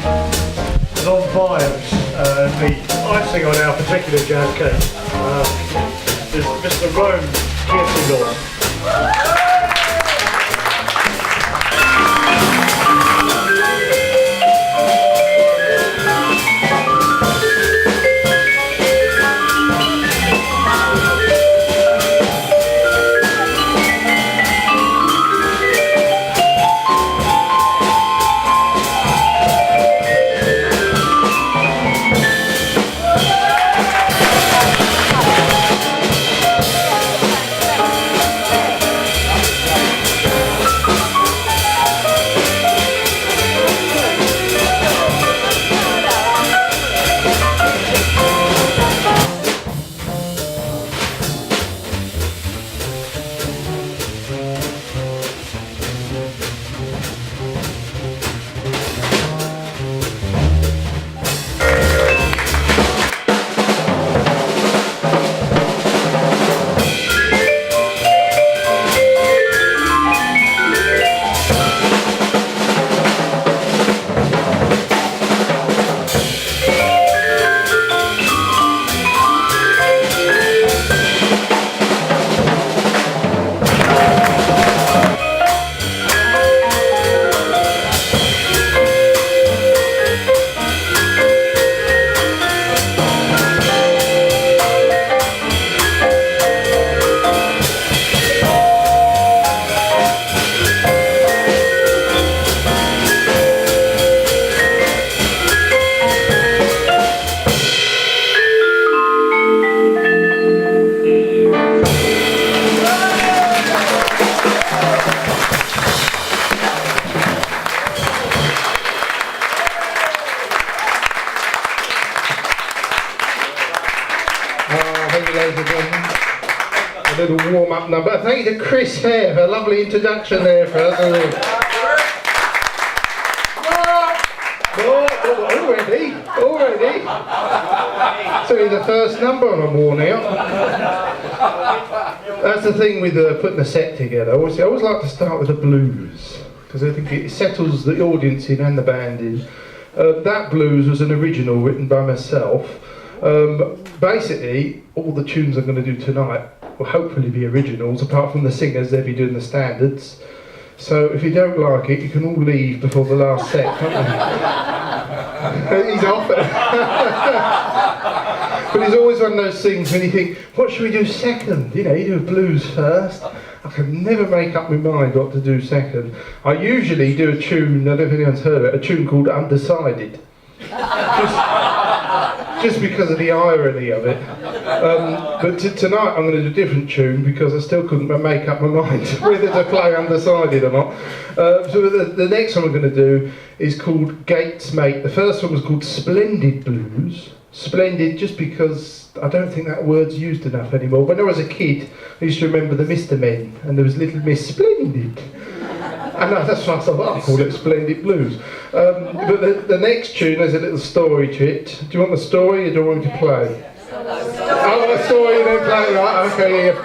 And on vibes, the icing on our particular jazz cake is Mr. Roan Kearsey-Lawson. A little warm-up number. Thank you to Chris Hare for a lovely introduction there for us. Already. So the first number on a worn out. That's the thing with putting a set together. I always like to start with the blues because I think it settles the audience in and the band in. That blues was an original written by myself. Basically, all the tunes I'm going to do tonight will hopefully be originals, apart from the singers, they'll be doing the standards. So if you don't like it, you can all leave before the last set, can't you? He's off. But it's always one of those things when you think, what should we do second? You know, you do blues first. I can never make up my mind what to do second. I usually do a tune, I don't know if anyone's heard of it, a tune called Undecided. Just because of the irony of it. But tonight I'm going to do a different tune because I still couldn't make up my mind whether to play Undecided or not. So the next one we're going to do is called Gates Mate. The first one was called Splendid Blues. Splendid just because I don't think that word's used enough anymore. When I was a kid, I used to remember the Mr. Men, and there was Little Miss Splendid. And that's why I thought, I'll call it Splendid Blues. But the next tune has a little story to it. Do you want the story or do you want me to play? Oh, the story and then play, right, okay, yeah.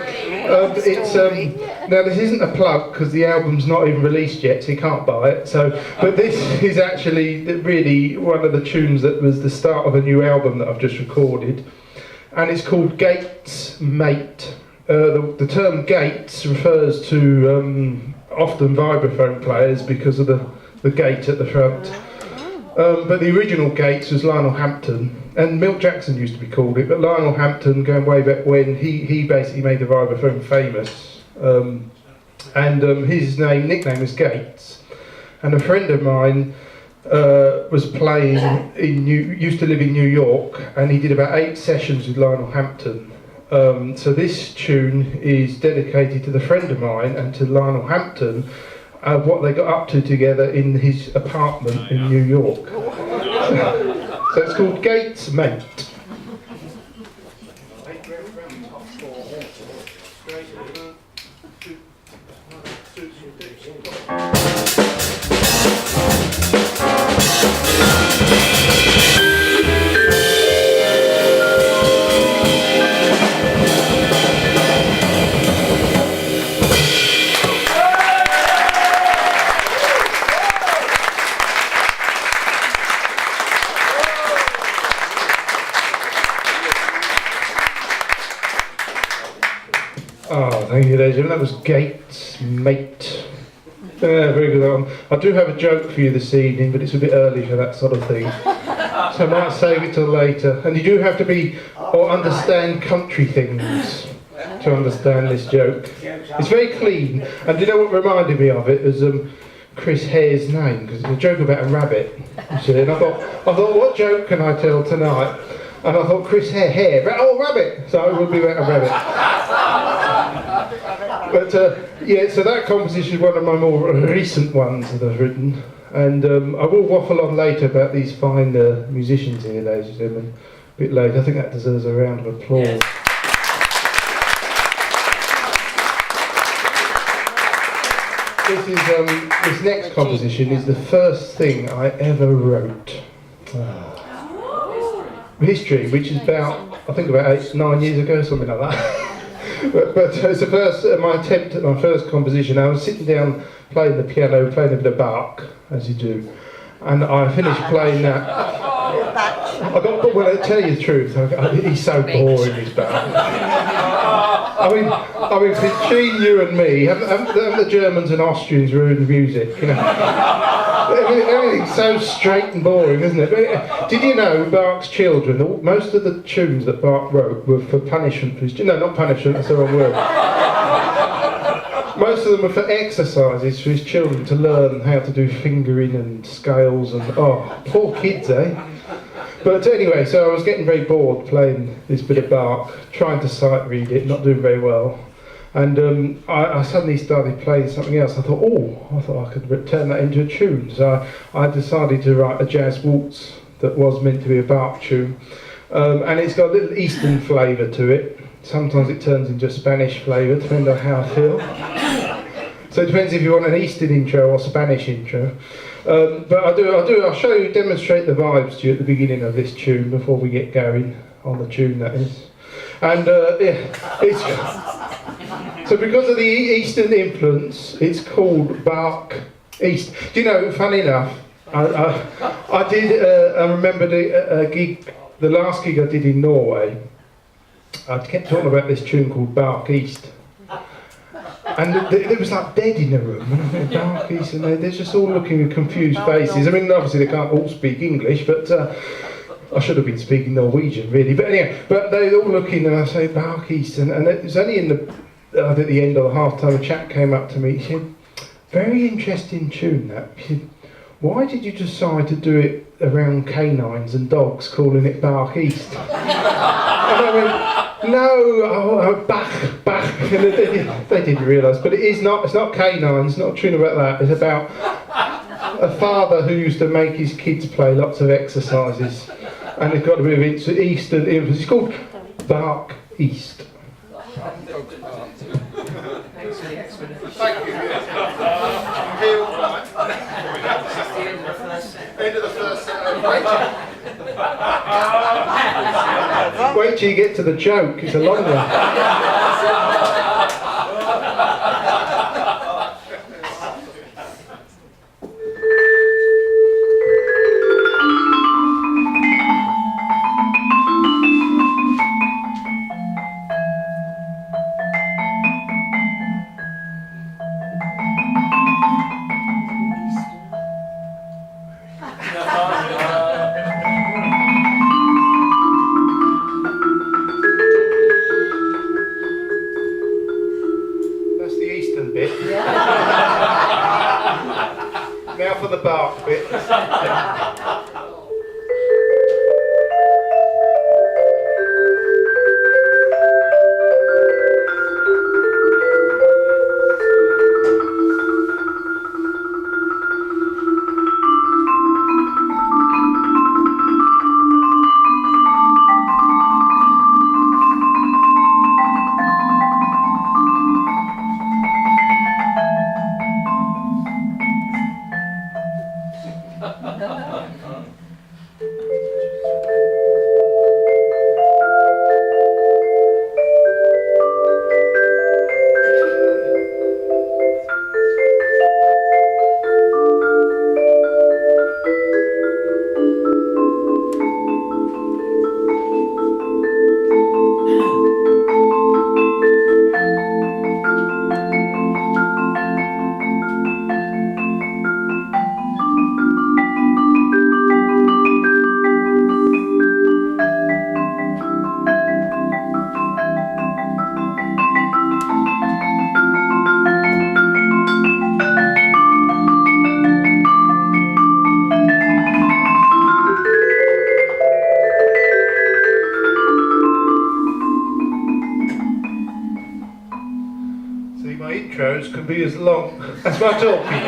Now this isn't a plug because the album's not even released yet, so you can't buy it. But this is actually really one of the tunes that was the start of a new album that I've just recorded. And it's called Gates Mate. The term Gates refers to often vibraphone players because of the gate at the front. But the original Gates was Lionel Hampton, and Milt Jackson used to be called it, but Lionel Hampton, going way back when, he basically made the vibraphone famous. His nickname was Gates. And a friend of mine was playing used to live in New York, and he did about 8 sessions with Lionel Hampton. So this tune is dedicated to the friend of mine and to Lionel Hampton, what they got up to together in his apartment in New York. So it's called Gates Mate. Oh, thank you, ladies and gentlemen. That was Gates, Mate. Yeah, very good one. I do have a joke for you this evening, but it's a bit early for that sort of thing. So I might save it till later. And you do have to be, or understand country things to understand this joke. It's very clean. And do you know what reminded me of it? It was Chris Hare's name, because it's a joke about a rabbit. You see? And I thought, what joke can I tell tonight? And I thought, Chris Hare, rabbit! So it would be about a rabbit. But yeah, so that composition is one of my more recent ones that I've written. And I will waffle on later about these fine musicians here, ladies and gentlemen. A bit later. I think that deserves a round of applause. Yes. This next composition is the first thing I ever wrote. History, which is about, I think about 8-9 years ago, something like that. but it's the first, my attempt at my first composition. I was sitting down playing the piano, playing a bit of Bach, as you do, and I finished playing that. Well, to tell you the truth, he's so boring, this Bach. I mean, between you and me, haven't the Germans and Austrians ruined music? You know, everything's so straight and boring, isn't it? But, did you know Bach's children? Most of the tunes that Bach wrote were for punishment. No, not punishment. That's the wrong word. Most of them were for exercises for his children to learn how to do fingering and scales and poor kids, eh? But anyway, so I was getting very bored playing this bit of Bach, trying to sight read it, not doing very well. And I suddenly started playing something else. I thought I could turn that into a tune. So I decided to write a jazz waltz that was meant to be a Bach tune. And it's got a little Eastern flavour to it. Sometimes it turns into a Spanish flavour, depending on how I feel. So it depends if you want an Eastern intro or Spanish intro. But I'll show you, demonstrate the vibes to you at the beginning of this tune before we get going on the tune, that is. And so because of the Eastern influence, it's called Bach East. Do you know, funny enough, I remember the last gig I did in Norway, I kept talking about this tune called Bach East. And it was like dead in the room, and I think Bach East, and they're just all looking with confused faces. I mean, obviously they can't all speak English, but I should have been speaking Norwegian, really. But anyway, but they're all looking, and I say Bach East, and it was only at the end of the half-time, a chap came up to me, he said, very interesting tune that. He said, why did you decide to do it around canines and dogs, calling it Bach East? And I went, no, Bach. And they didn't realise, but it's not canines, it's not a tune about that, it's about a father who used to make his kids play lots of exercises, and it's got a bit of Eastern influence. It's called Bach East. Thank you. End of the first wait till you get to the joke, it's a long one. could be as long as my talking.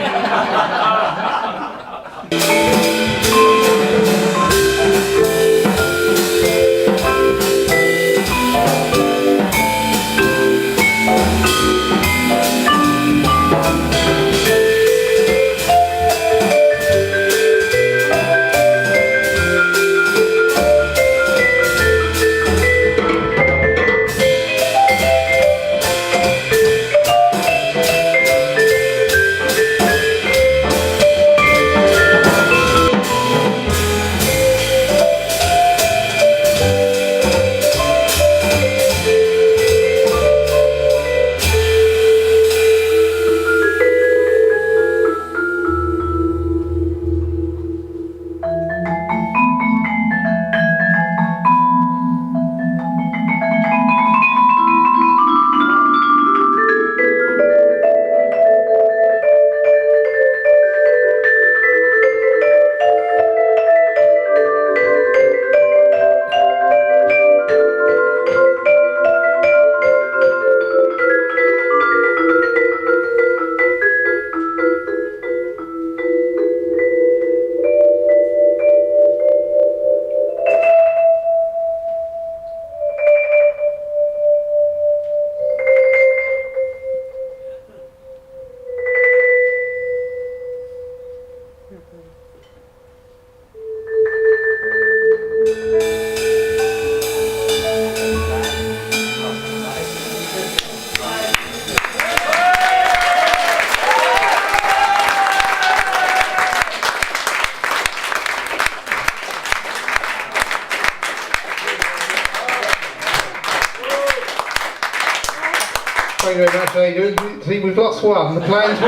Thank you very much, Adrian. See, we've lost one. The plan's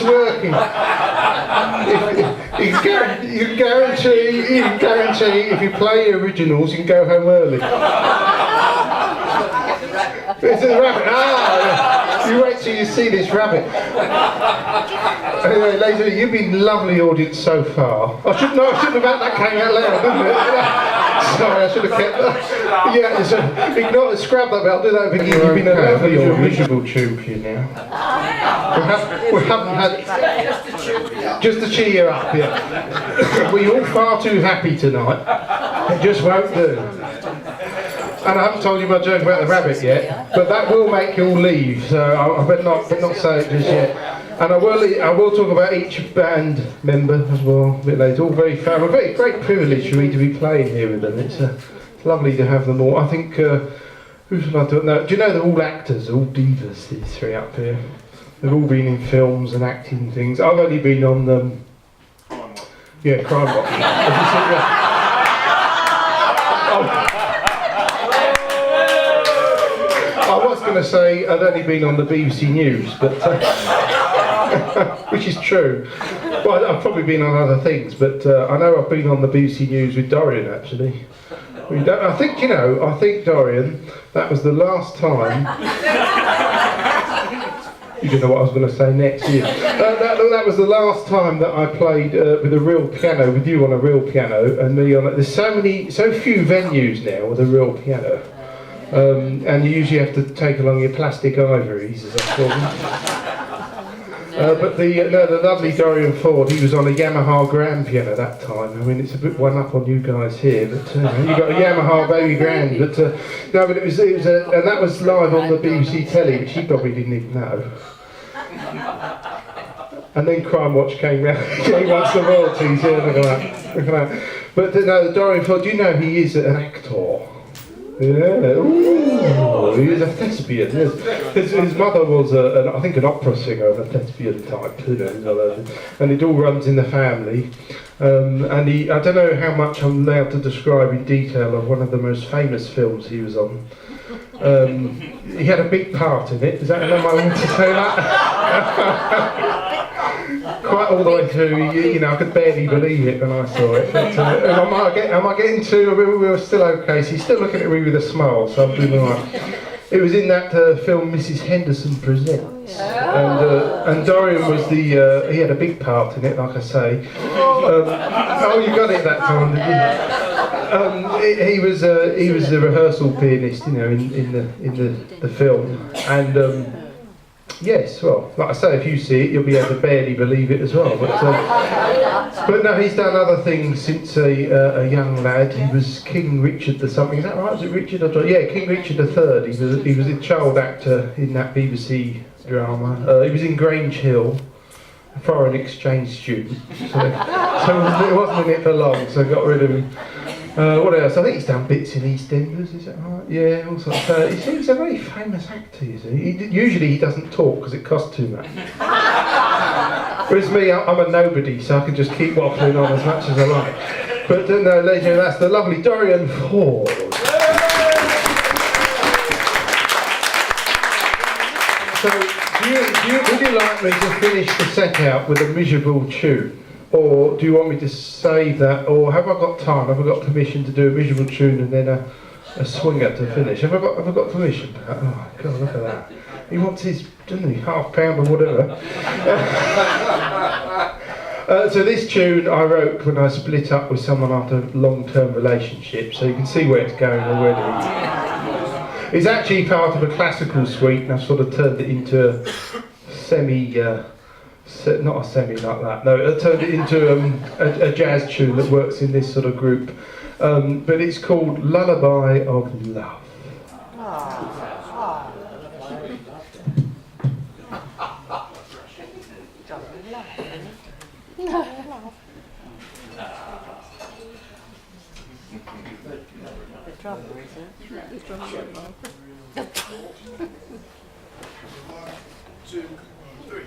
working. You can guarantee if you play originals, you can go home early. This is a rabbit. Ah, you wait till you see this rabbit. Anyway, ladies and gentlemen, you've been a lovely audience so far. I shouldn't have had that came out loud, didn't it? Sorry, I should have kept that. Yeah, ignore scrap that bit. I'll do that again. You've been a lovely miserable tune for you now. We haven't had just to cheer you up, yeah. We're all far too happy tonight. It just won't do. And I haven't told you my joke about the rabbit yet, but that will make you all leave, so I better not say it just yet. And I will talk about each band member as well a bit later. All very fun. A very great privilege for me to be playing here with them. It's lovely to have them all. I think, who should I do it? No, do you know they're all actors, all divas, these three up here. They've all been in films and acting things. I've only been on Crime Watch. I was going to say I'd only been on the BBC News, but which is true. Well, I've probably been on other things, but I know I've been on the BBC News with Dorian actually. I think Dorian, that was the last time. You didn't know what I was going to say next year. That was the last time that I played with a real piano, with you on a real piano, and me on it. There's so few venues now with a real piano. And you usually have to take along your plastic ivories, as I call them. But the lovely Dorian Ford, he was on a Yamaha grand piano that time. I mean, it's a bit one up on you guys here, but you got a Yamaha baby grand. But no, but it was and that was live on the BBC telly, which he probably didn't even know. And then Crime Watch came round. He wants the royalties. Yeah, look at that. But no, Dorian Ford, you know he is an actor. Yeah, ooh, he was a thespian. His mother was, I think, an opera singer of a thespian type, and it all runs in the family. And I don't know how much I'm allowed to describe in detail of one of the most famous films he was on. He had a big part in it. Is that enough I want to say that? Quite all the way through, I could barely believe it when I saw it. But, am I getting too? We were still okay. So he's still looking at me with a smile, so I'm doing all right. It was in that film Mrs. Henderson Presents, and Dorian was he had a big part in it, like I say. Oh, you got it that time, didn't you? He was the rehearsal pianist, in the film, and Yes, well, like I say, if you see it, you'll be able to barely believe it as well. But no, he's done other things since a young lad. He was King Richard the something. Is that right? Was it Richard? Yeah, King Richard III. He was a child actor in that BBC drama. He was in Grange Hill, a foreign exchange student. So it wasn't in it for long, so I got rid of him. What else? I think he's done bits in EastEnders, is that right? Yeah, also. He's a very famous actor, you see. Usually he doesn't talk because it costs too much. Whereas me, I'm a nobody, so I can just keep waffling on as much as I like. But no, ladies and gentlemen, that's the lovely Dorian Ford. So, would you like me to finish the set out with a miserable tune? Or do you want me to save that? Or have I got time? Have I got permission to do a miserable tune and then a swinger to finish? Have I got permission for that? Oh God, look at that. He wants his, doesn't he, £half or whatever. So this tune I wrote when I split up with someone after a long-term relationship, so you can see where it's going already. It's actually part of a classical suite, and I've sort of turned it into a not a semi like that. No, I turned it into a jazz tune that works in this sort of group. But it's called Lullaby of Love. The drummer, is it? The drummer. 1, 2, 3.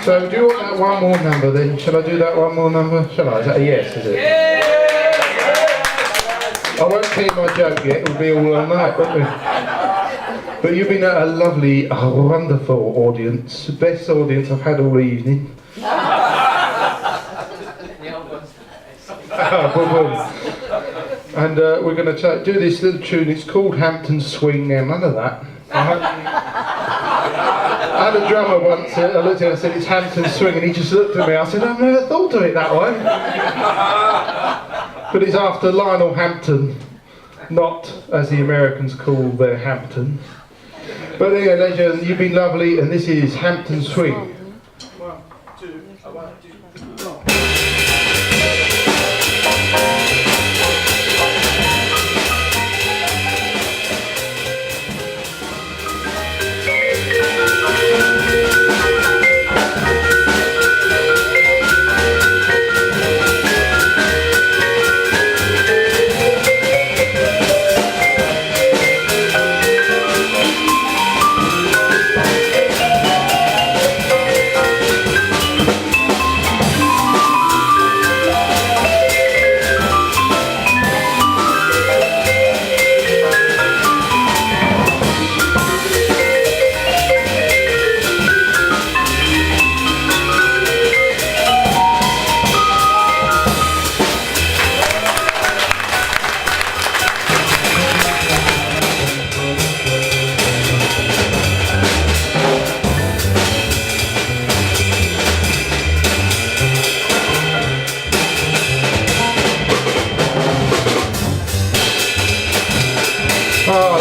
So do you want that one more number then? Shall I do that one more number? Shall I? Is that a yes, is it? I won't tell you my joke yet, it'll be all on night, won't we? But you've been a lovely, wonderful audience. Best audience I've had all evening. Boom, boom. And we're going to do this little tune. It's called Hampton Swing. Now, none of that. I had a drummer once. I looked at him and said, "It's Hampton Swing," and he just looked at me. I said, "I've never thought of it that way." But it's after Lionel Hampton, not as the Americans call their Hampton. But anyway, legend, you've been lovely, and this is Hampton Swing. 1, 2, 1, 2, 1.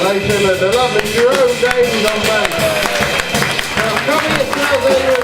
Ladies and gentlemen, the lovely Jerome Davies on bass. Now come here, Adrian.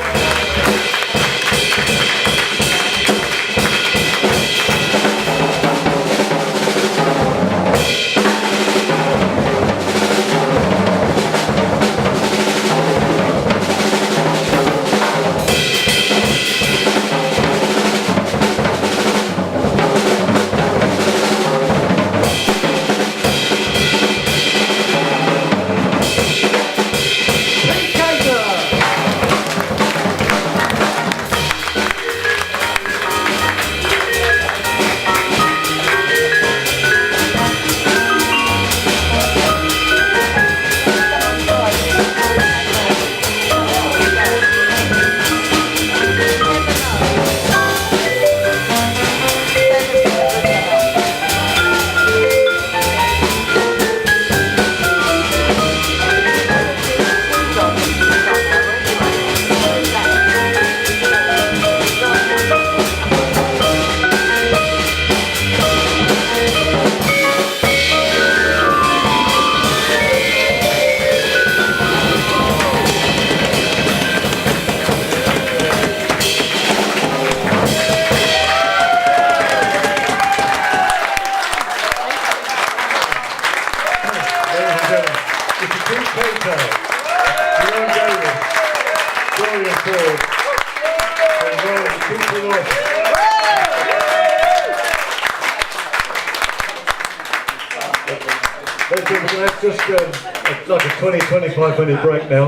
Jerome Davies, Dorian Ford, and Roan Kearsey-Lawson. Let's just like a 20-25 minute break now.